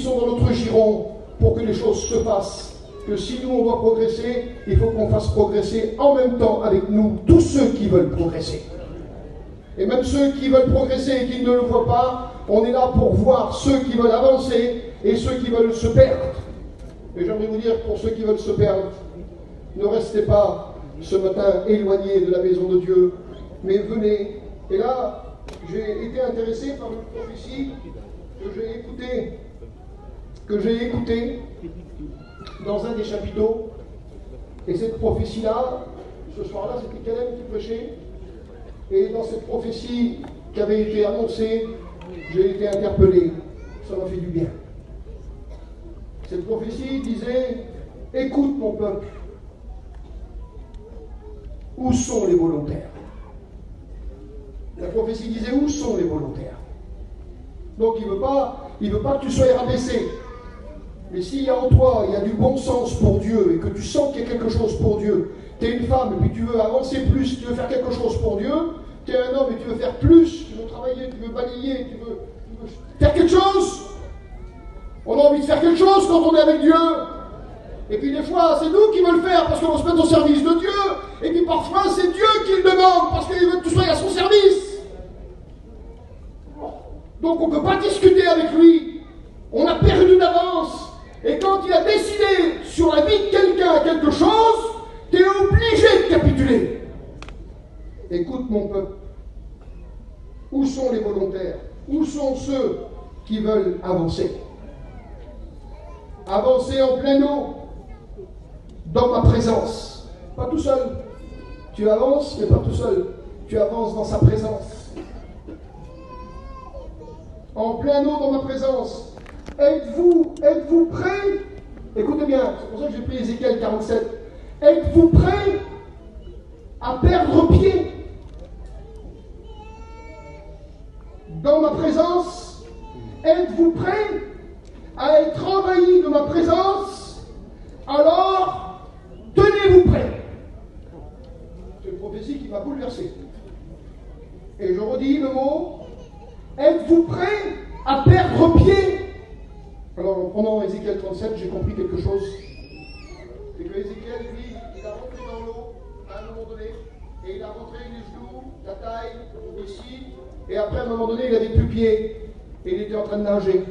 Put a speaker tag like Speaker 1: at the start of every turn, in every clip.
Speaker 1: sont dans notre giron pour que les choses se fassent. Que si nous on doit progresser, il faut qu'on fasse progresser en même temps avec nous tous ceux qui veulent progresser. Et même ceux qui veulent progresser et qui ne le voient pas, on est là pour voir ceux qui veulent avancer et ceux qui veulent se perdre. Et j'aimerais vous dire, pour ceux qui veulent se perdre, ne restez pas ce matin éloignés de la maison de Dieu, mais venez. Et là, j'ai été intéressé par une prophétie que j'ai écoutée dans un des chapiteaux. Et cette prophétie-là, ce soir-là, c'était Caleb qui prêchait. Et dans cette prophétie qui avait été annoncée, j'ai été interpellé. Ça m'a fait du bien. Cette prophétie disait, écoute mon peuple, où sont les volontaires? La prophétie disait, où sont les volontaires? Donc il ne veut pas que tu sois rabaissé. Mais s'il y a en toi, il y a du bon sens pour Dieu, et que tu sens qu'il y a quelque chose pour Dieu, tu es une femme, et puis tu veux avancer plus, tu veux faire quelque chose pour Dieu, tu es un homme, et tu veux faire plus, tu veux travailler, tu veux balayer, tu veux faire quelque chose. On a envie de faire quelque chose quand on est avec Dieu. Et puis des fois, c'est nous qui veulent le faire parce qu'on se met au service de Dieu. Et puis parfois, c'est Dieu qui le demande parce qu'il veut que tu sois à son service. Donc on ne peut pas discuter avec lui. On a perdu d'avance. Et quand il a décidé sur la vie de quelqu'un quelque chose, tu es obligé de capituler. Écoute mon peuple. Où sont les volontaires? Où sont ceux qui veulent avancer? Avancer en plein eau, dans ma présence. Pas tout seul. Tu avances, mais pas tout seul. Tu avances dans sa présence. En plein eau dans ma présence. Êtes-vous prêts? Écoutez bien, c'est pour ça que j'ai pris Ézéchiel 47. Êtes-vous prêts à perdre pied dans ma présence? Êtes-vous prêts à être envahis de ma présence? Alors, tenez-vous prêts. C'est une prophétie qui m'a bouleversé. Et je redis le mot, êtes-vous prêts à perdre pied? Alors, en prenant Ézéchiel 37, j'ai compris quelque chose. C'est que Ézéchiel, lui, il a rentré dans l'eau à un moment donné, et il a rentré les genoux, la taille, ici, et après, à un moment donné, il n'avait plus pied, et il était en train de nager.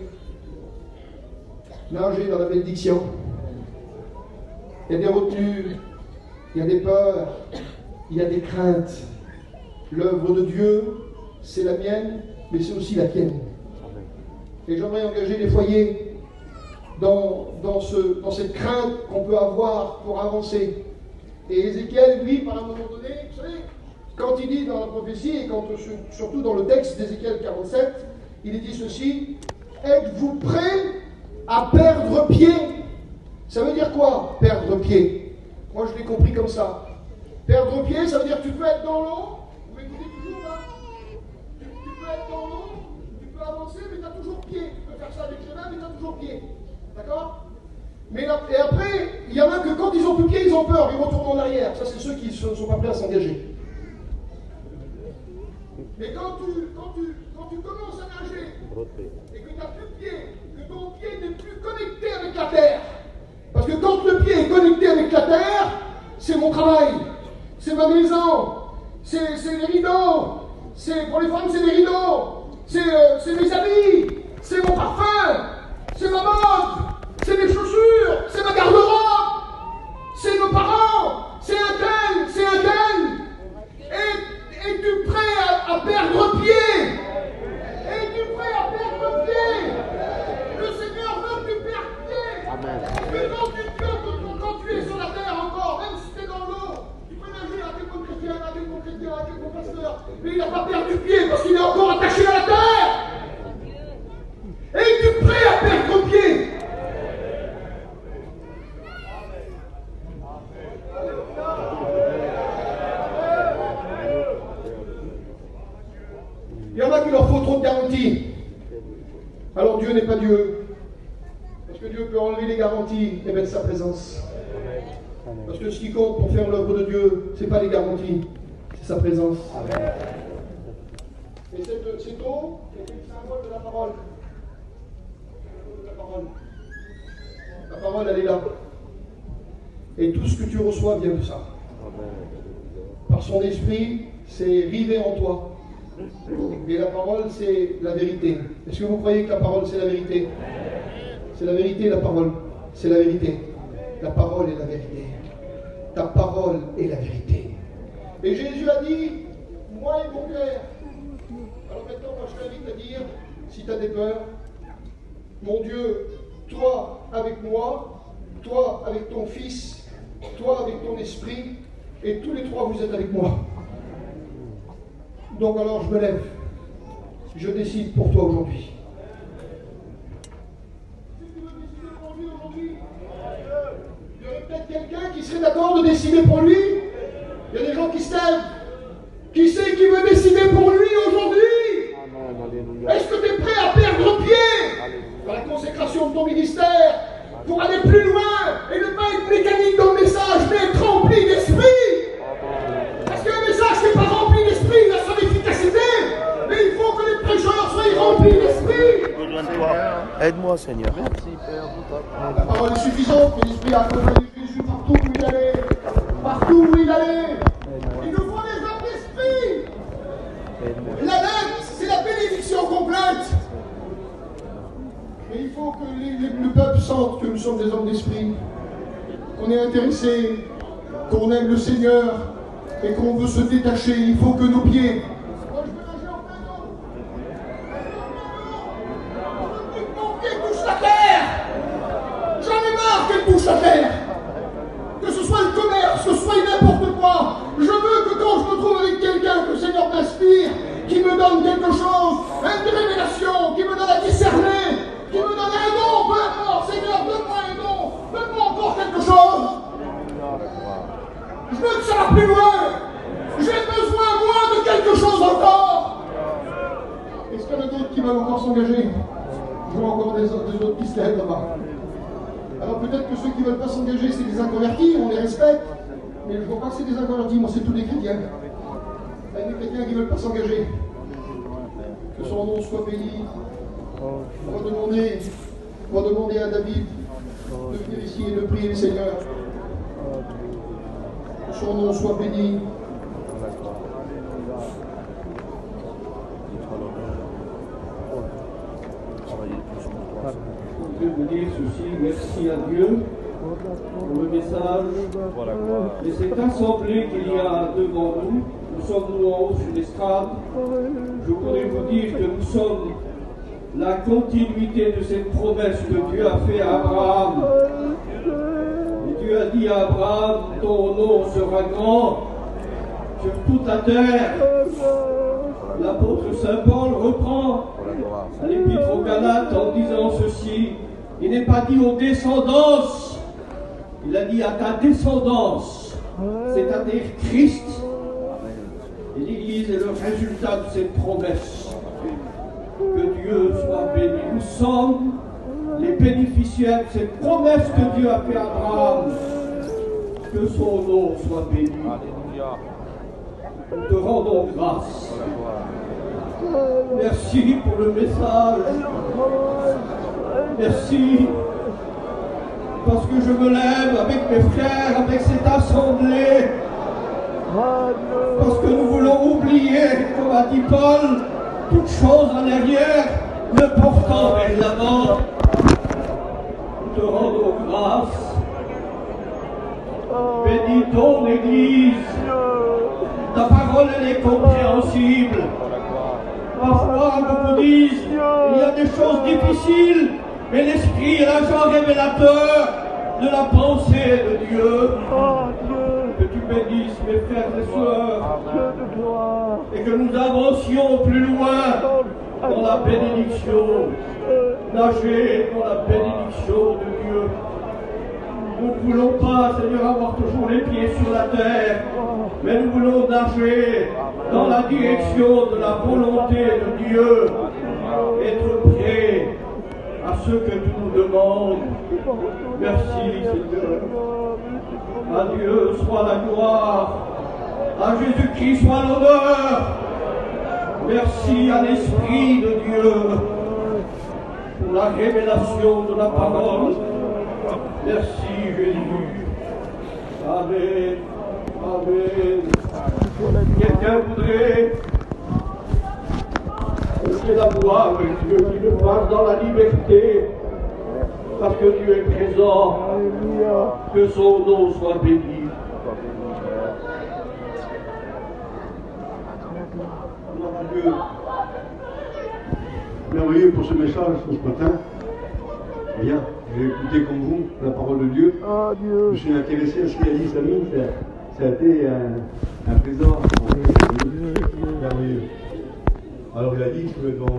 Speaker 1: Nager dans la bénédiction. Il y a des retenues, il y a des peurs, il y a des craintes. L'œuvre de Dieu, c'est la mienne, mais c'est aussi la tienne. Et j'aimerais engager les foyers dans cette crainte qu'on peut avoir pour avancer. Et Ézéchiel, lui, par un moment donné, vous savez, quand il dit dans la prophétie, et surtout dans le texte d'Ézéchiel 47, il dit ceci, êtes-vous prêts à perdre pied? Ça veut dire quoi, perdre pied? Moi, je l'ai compris comme ça. Perdre pied, ça veut dire que tu peux être dans l'eau, vous m'écoutez toujours là? Tu peux être dans l'eau, tu peux avancer, mais tu as toujours pied. Tu peux faire ça avec chemin, mais tu as toujours pied. D'accord? Mais là, et après, il y en a que quand ils ont plus pied, ils ont peur, ils retournent en arrière. Ça, c'est ceux qui ne sont pas prêts à s'engager. Mais quand tu commences à nager, et que tu n'as plus de pied, que ton pied n'est plus connecté avec la terre, parce que quand le pied est connecté avec la terre, c'est mon travail, c'est ma maison, c'est les rideaux, pour les femmes c'est les rideaux, c'est mes habits, c'est mon parfum, c'est ma mode, c'est mes chaussures, c'est ma garde-robe, c'est nos parents, c'est un tel, c'est un tel. Es-tu prêt à perdre pied? Es-tu prêt à perdre pied? Le Seigneur veut que tu perdes pied. Amen. Mais quand tu es sur la terre encore, même si tu es dans l'eau, tu peux nager avec mon chrétien, avec mon chrétien, avec mon pasteur, mais il n'a pas perdu pied parce qu'il est encore attaché à la terre. Es-tu prêt à perdre pied? Il y en a qui leur faut trop de garanties. Alors Dieu n'est pas Dieu. Parce que Dieu peut enlever les garanties et mettre sa présence. Parce que ce qui compte pour faire l'œuvre de Dieu, ce n'est pas les garanties, c'est sa présence. Et cette eau est une symbole de la parole. parole. La parole, elle est là. Et tout ce que tu reçois vient de ça. Par son esprit, c'est rivé en toi. Et la parole, c'est la vérité. Est-ce que vous croyez que la parole, c'est la vérité? C'est la vérité, la parole. C'est la vérité. La parole est la vérité. Ta parole est la vérité. Et Jésus a dit, moi et mon Père. Alors maintenant, moi je t'invite à dire, si tu as des peurs, mon Dieu, toi avec moi, toi avec ton Fils, toi avec ton Esprit, et tous les trois vous êtes avec moi. Donc alors je me lève. Je décide pour toi aujourd'hui. Il y aurait peut-être quelqu'un qui serait d'accord de décider pour lui. Il y a des gens qui se lèvent. Qui c'est qui veut décider pour lui aujourd'hui? Est-ce que tu es prêt à perdre pied dans la consécration de ton ministère pour aller plus loin et ne pas être mécanique dans le message, mais être rempli d'esprit? Parce qu'un message qui n'est pas rempli d'esprit, il a son efficacité. Mais il faut que les prêcheurs soient remplis d'esprit.
Speaker 2: Aide-moi, Seigneur.
Speaker 1: La parole est suffisante, mais l'esprit a accompagné Jésus partout où il allait. Partout où il allait. Il nous faut les hommes d'esprit. La lettre, c'est la bénédiction complète. Mais il faut que le peuple sente que nous sommes des hommes d'esprit, qu'on est intéressés, qu'on aime le Seigneur et qu'on veut se détacher. Il faut que nos pieds. Moi, je veux nager en plein eau. Je veux que mon pied touche la terre. J'en ai marre qu'elle touche la terre. Que ce soit le commerce, que ce soit n'importe quoi. Je veux que quand je me trouve avec quelqu'un que le Seigneur m'inspire, qui me donne quelque chose, une révélation, qui me donne à discerner, qui me donne un don, peu importe, Seigneur, donne-moi un don, donne-moi encore quelque chose. Je veux que ça va plus loin. J'ai besoin, moi, de quelque chose encore. Est-ce qu'il y en a d'autres qui veulent encore s'engager? Je vois encore des autres qui se lèvent là-bas. Alors peut-être que ceux qui ne veulent pas s'engager, c'est des inconvertis, on les respecte. Mais je ne vois pas que c'est des inconvertis, moi c'est tous des chrétiens. Il y a des chrétiens qui ne veulent pas s'engager. Que son nom soit béni. On va demander à David de venir ici et de prier le Seigneur. Que son nom soit béni.
Speaker 3: Je vais vous dire ceci, merci à Dieu pour le message de cette assemblée qu'il y a devant nous. Nous sommes nous en haut sur l'estrade. Je voudrais vous dire que nous sommes la continuité de cette promesse que Dieu a fait à Abraham. Et Dieu a dit à Abraham, ton nom sera grand sur toute la terre. L'apôtre Saint Paul reprend à l'épître aux Galates en disant ceci. Il n'est pas dit aux descendances, il a dit à ta descendance, c'est-à-dire Christ. Et l'Église est le résultat de cette promesse. Que Dieu soit béni. Nous sommes les bénéficiaires de cette promesse que Dieu a fait à Abraham. Que son nom soit béni. Nous te rendons grâce. Merci pour le message. Merci. Parce que je me lève avec mes frères, avec cette assemblée. Parce que nous voulons oublier, comme a dit Paul, toute chose en arrière, ne portant vers l'avant. Nous te rendons grâce. Bénis ton Église. Ta parole, elle est compréhensible. Parfois, on vous dise, il y a des choses difficiles, mais l'Esprit est l'agent révélateur de la pensée de Dieu. Que tu bénisses mes frères et sœurs, et que nous avancions plus loin dans la bénédiction, nager dans la bénédiction de Dieu. Nous ne voulons pas, Seigneur, avoir toujours les pieds sur la terre, mais nous voulons nager dans la direction de la volonté de Dieu, être prêts à ce que tu nous demandes. Merci, Seigneur. À Dieu soit la gloire, à Jésus-Christ soit l'honneur. Merci à l'Esprit de Dieu pour la révélation de la parole. Merci Jésus. Amen. Amen. Quelqu'un voudrait lever la voix avec Dieu, qui nous passe dans la liberté, parce que Dieu est présent. Que son nom soit béni.
Speaker 4: Dieu, merveilleux pour ce message ce matin. Bien, j'ai écouté comme vous la parole de Dieu. Je me suis intéressé à ce qu'il a dit Samy. Ça a été un trésor merveilleux. Alors il a dit que dans